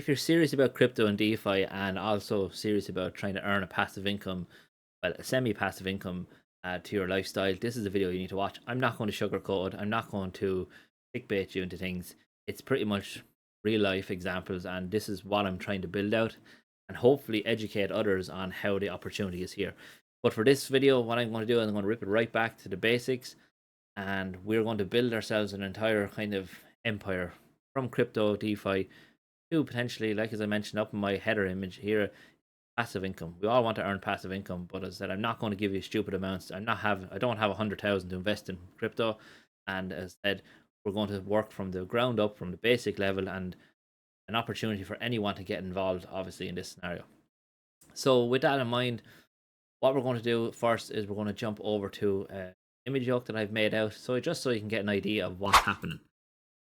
if you're serious about crypto and DeFi and also serious about trying to earn a passive income, well, a semi-passive income to your lifestyle, this is the video you need to watch. I'm not going to sugarcoat. I'm not going to clickbait you into things. It's pretty much real life examples, and this is what I'm trying to build out and hopefully educate others on how the opportunity is here. But for this video, what I'm going to do is I'm going to rip it right back to the basics, and we're going to build ourselves an entire kind of empire from crypto, DeFi, to potentially, like as I mentioned up in my header image here, passive income. We all want to earn passive income, but as I said, I'm not going to give you stupid amounts. I don't have 100,000 to invest in crypto, and as I said, we're going to work from the ground up, from the basic level, and an opportunity for anyone to get involved, obviously, in this scenario. So with that in mind, what we're going to do first is we're going to jump over to an image yoke that I've made out, so just so you can get an idea of what's happening.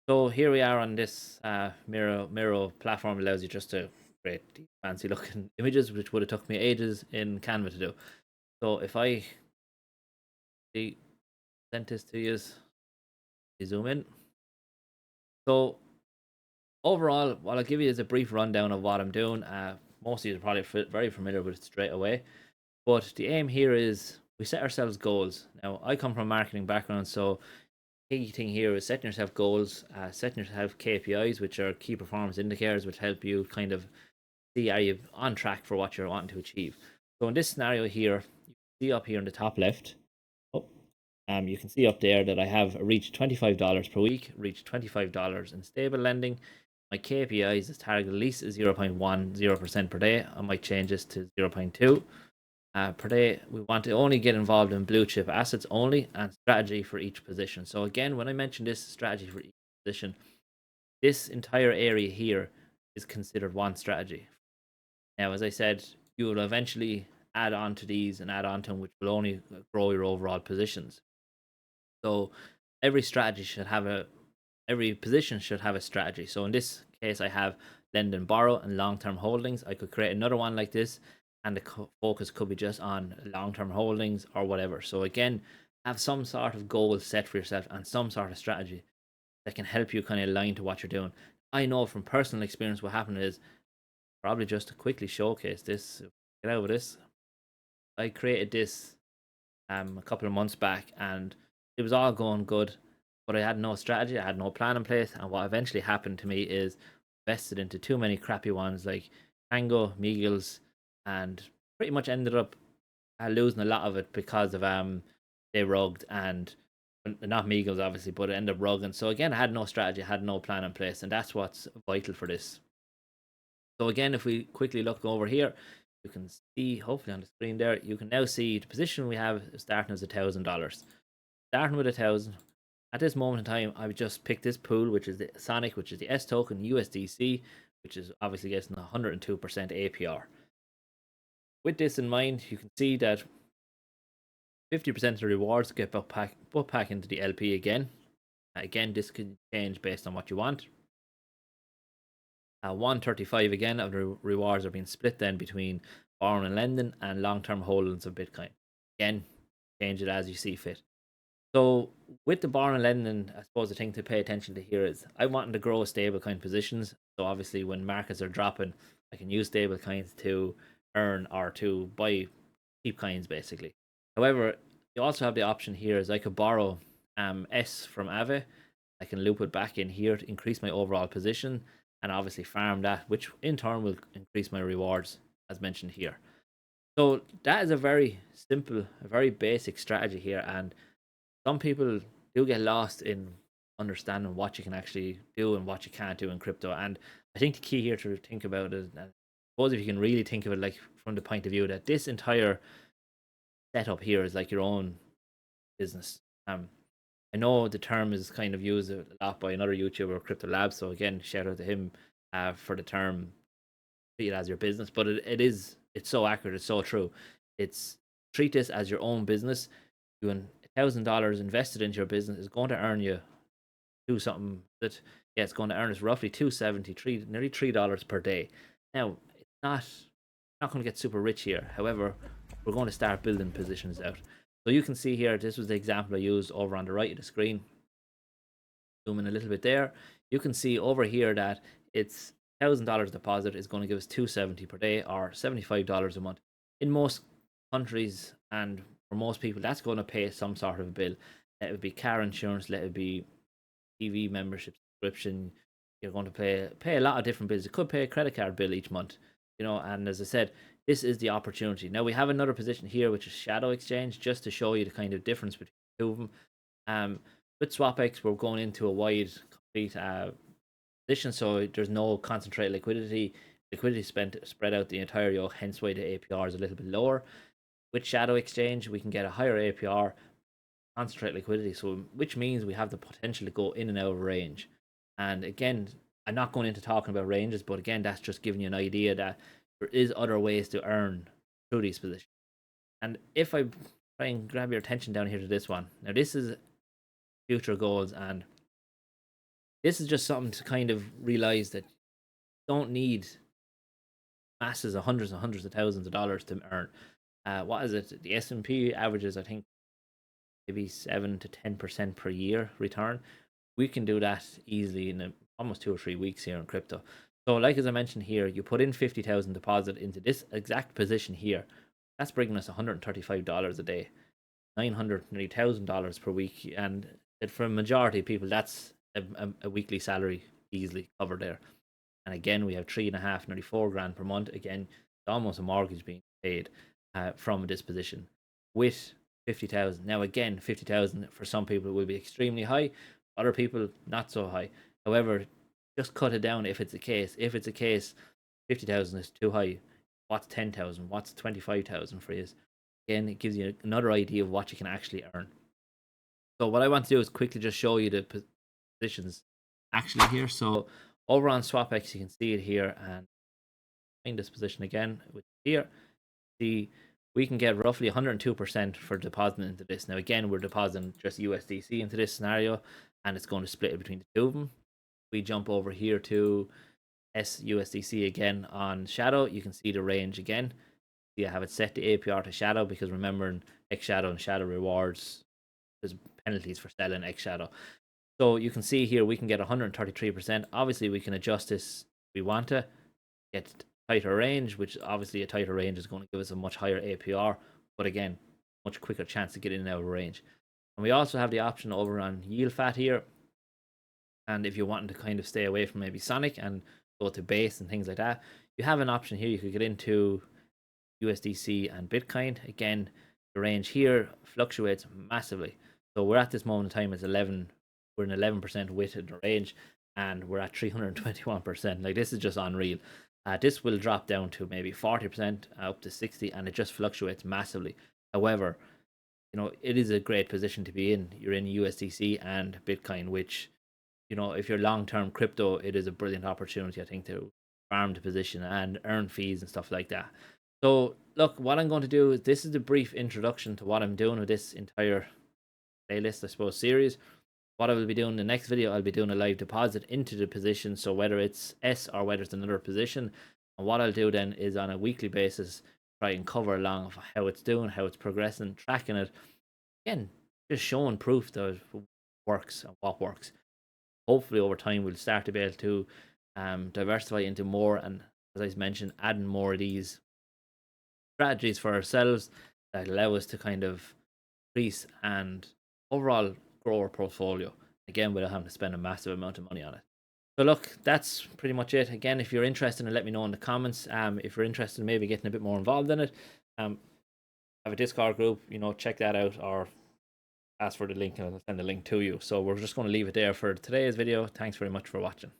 So here we are on this Miro platform. Allows you just to create these fancy looking images, which would have took me ages in Canva to do. So if I sent this to you, zoom in. So overall, what I'll give you is a brief rundown of what I'm doing. Most of you are probably very familiar with it straight away. But the aim here is we set ourselves goals. Now, I come from a marketing background, so key thing here is setting yourself goals, setting yourself KPIs, which are key performance indicators, which help you kind of see are you on track for what you're wanting to achieve. So in this scenario here, you can see up here in the top left, oh, you can see up there that I have reached $25 per week, reached $25 in stable lending. My KPIs is target at least 0.10% per day. I might change this to 0.2 per day. We want to only get involved in blue chip assets only, and strategy for each position. So again, when I mention this strategy for each position, this entire area here is considered one strategy. Now, as I said, you will eventually add on to these and add on to them, which will only grow your overall positions. So every strategy should have every position should have a strategy. So in this case, I have lend and borrow and long-term holdings. I could create another one like this, and the focus could be just on long-term holdings or whatever. So again, have some sort of goal set for yourself and some sort of strategy that can help you kind of align to what you're doing. I know from personal experience what happened is, probably just to quickly showcase this, get out of this, I created this a couple of months back, and it was all going good, but I had no strategy, I had no plan in place, and what eventually happened to me is invested into too many crappy ones like Tango, Meagles, and pretty much ended up losing a lot of it because of they rugged, and not Meagles obviously, but it ended up rugging. So again, I had no strategy, I had no plan in place, and that's what's vital for this. So again, if we quickly look over here, you can see, hopefully on the screen there, you can now see the position we have starting as $1,000. Starting with 1,000. At this moment in time, I would just pick this pool, which is the Sonic, which is the S token, USDC, which is obviously getting 102% APR. With this in mind, you can see that 50% of the rewards get put back into the LP again. Again, this can change based on what you want. 135 again of the rewards are being split then between borrowing and lending and long-term holdings of Bitcoin. Again, change it as you see fit. So with the borrowing and lending, I suppose the thing to pay attention to here is I want to grow stablecoin positions. So obviously when markets are dropping, I can use stablecoins to earn or to buy cheap coins basically. However, you also have the option here is I could borrow S from Aave. I can loop it back in here to increase my overall position and obviously farm that, which in turn will increase my rewards as mentioned here. So that is a very simple, a very basic strategy here, and some people do get lost in understanding what you can actually do and what you can't do in crypto. And I think the key here to think about is, I suppose if you can really think of it like from the point of view that this entire setup here is like your own business. I know the term is kind of used a lot by another YouTuber, Crypto Lab. So again, shout out to him for the term treat it as your business. But it's so accurate, it's so true. It's treat this as your own business. Doing $1,000 invested into your business is going to earn you do something that it's going to earn us roughly 273, nearly $3 per day. Now it's not going to get super rich here. However, we're going to start building positions out. So you can see here, this was the example I used over on the right of the screen. Zoom in a little bit there. You can see over here that it's $1,000 deposit is going to give us $270 per day, or $75 a month. In most countries and for most people, that's going to pay some sort of a bill. Let it be car insurance, let it be TV membership subscription. You're going to pay a lot of different bills. You could pay a credit card bill each month, And as I said, this is the opportunity. Now we have another position here, which is shadow exchange, just to show you the kind of difference between the two of them. With SwapX, we're going into a wide, complete position, so there's no concentrated liquidity. Liquidity spread out the entire yoke, hence why the APR is a little bit lower. With shadow exchange, we can get a higher APR, concentrate liquidity, so which means we have the potential to go in and out of range. And again, I'm not going into talking about ranges, but again, that's just giving you an idea that there is other ways to earn through these positions. And if I try and grab your attention down here to this one, now this is future goals, and this is just something to kind of realize that you don't need masses of hundreds and hundreds of thousands of dollars to earn. What is it? The S&P averages, I think, maybe 7 to 10% per year return. We can do that easily in almost 2 or 3 weeks here in crypto. So, like as I mentioned here, you put in 50,000 deposit into this exact position here. That's bringing us $135 a day, $900,000 per week, and for a majority of people, that's a weekly salary easily covered there. And again, we have 3.5, nearly $4 grand per month. Again, it's almost a mortgage being paid from this position with 50,000. Now, again, 50,000 for some people will be extremely high, other people not so high. However, just cut it down if it's a case. If it's a case, 50,000 is too high. What's 10,000? What's 25,000 for you? Again, it gives you another idea of what you can actually earn. So what I want to do is quickly just show you the positions actually here. So over on SwapX, you can see it here, and find this position again with here. See, we can get roughly 102% for depositing into this. Now again, we're depositing just USDC into this scenario, and it's going to split it between the two of them. We jump over here to SUSDC again on Shadow. You can see the range again. See, I have it set the APR to Shadow because remembering X Shadow and Shadow rewards, there's penalties for selling X Shadow. So you can see here we can get 133%. Obviously, we can adjust this if we want to get tighter range, which obviously a tighter range is going to give us a much higher APR, but again, much quicker chance to get in and out of range. And we also have the option over on yield fat here. And if you're wanting to kind of stay away from maybe Sonic and go to base and things like that, you have an option here. You could get into USDC and Bitcoin. Again, the range here fluctuates massively. So we're at this moment in time, it's 11. We're in 11% width in the range, and we're at 321%. Like, this is just unreal. This will drop down to maybe 40%, up to 60, and it just fluctuates massively. However, it is a great position to be in. You're in USDC and Bitcoin, which, if you're long-term crypto, it is a brilliant opportunity, I think, to farm the position and earn fees and stuff like that. So, look, what I'm going to do is, this is a brief introduction to what I'm doing with this entire playlist, I suppose, series. What I will be doing in the next video, I'll be doing a live deposit into the position, so whether it's S or whether it's another position. And what I'll do then is, on a weekly basis, try and cover along of how it's doing, how it's progressing, tracking it. Again, just showing proof that it works and what works. Hopefully over time we'll start to be able to diversify into more, and as I mentioned, adding more of these strategies for ourselves that allow us to kind of increase and overall grow our portfolio, again, without having to spend a massive amount of money on it. So look, that's pretty much it. Again, if you're interested, let me know in the comments. If you're interested in maybe getting a bit more involved in it, have a Discord group, check that out, or ask for the link and I'll send the link to you. So we're just going to leave it there for today's video. Thanks very much for watching.